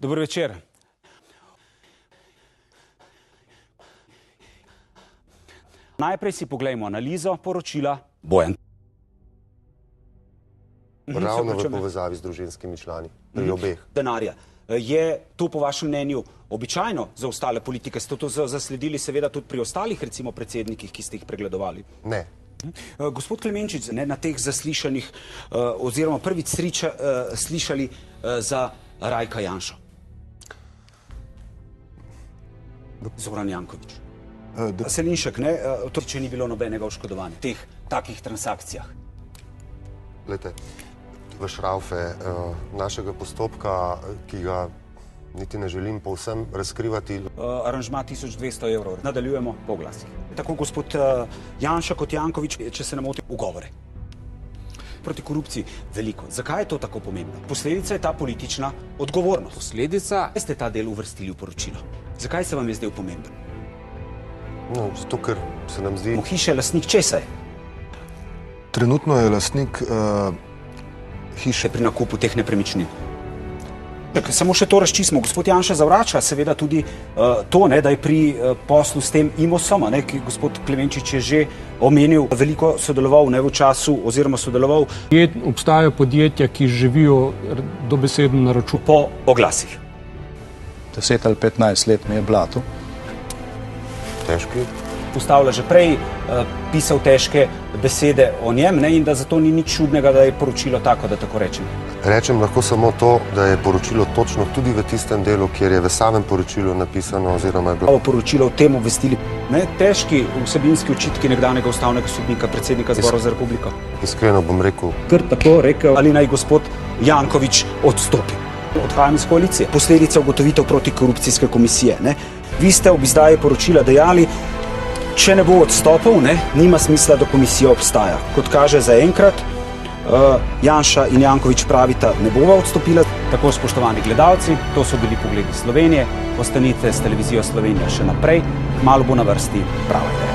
Dober večer. Najprej si poglejmo analizo poročila Bojan. Ravno v povezavi z družinskimi člani, pri obeh. Denarja. Je to po vašem mnenju običajno za ostale politike? Ste to zasledili seveda tudi pri ostalih, recimo predsednikih, ki ste jih pregledovali? Ne. Gospod Klemenčič, na teh zaslišanjih oziroma prvič slišali za Rajka Janšo. Zoran Janković. Selinšek, ne? To, če ni bilo nobenega oškodovanja v teh takih transakcijah. Glejte, v šraufe našega postopka, ki ga niti ne želim povsem razkrivati. Aranžma 1200 evrov. Nadaljujemo po glasih. Tako gospod Janša kot Janković, če se ne motim, ugovore. Proti korupciji veliko. Zakaj je to tako pomembno? Posledica je ta politična odgovornost. Posledica? Zakaj ste ta del uvrstili v poročilo? Zakaj se vam je zdel pomemben? No, zato, ker se nam zdi... Hiša je lastnik česa je? Trenutno je lastnik hiše. Pri nakupu teh nepremičnin. Samo še to razčistimo. Gospod Janša zavrača seveda tudi to, da je pri poslu s tem Imosom, ki gospod Klemenčič je že omenil, veliko sodeloval v času oziroma sodeloval. Obstajajo podjetja, ki živijo dobesedno na račun. Po oglasih. 10 ali 15 let mi je blato. Težki. Postavlja že prej, pisal težke besede o njem in da zato ni nič čudnega, da je poročilo tako, da tako rečem. Rečem lahko samo to, da je poročilo točno tudi v tistem delu, kjer je v samem poročilu napisano oziroma je bilo... Poročilo o tem obvestili. Težki vsebinski očitki nekdanjega ustavnega sodnika, predsednika Zbora za republiko. Iskreno bom rekel... Kar tako rekel, ali naj gospod Janković odstopi. Odhajam iz koalicije. Posledica ugotovitev protikorupcijske komisije. Vi ste ob izdaji poročila dejali, če ne bo odstopov, nima smisla, da komisija obstaja. Kot kaže zaenkrat, Janša in Janković pravita, ne bova odstopila. Tako, spoštovani gledalci, to so bili Pogledi Slovenije. Ostanite s televizijo Slovenija še naprej, kmalu bo na vrsti Prava ideja.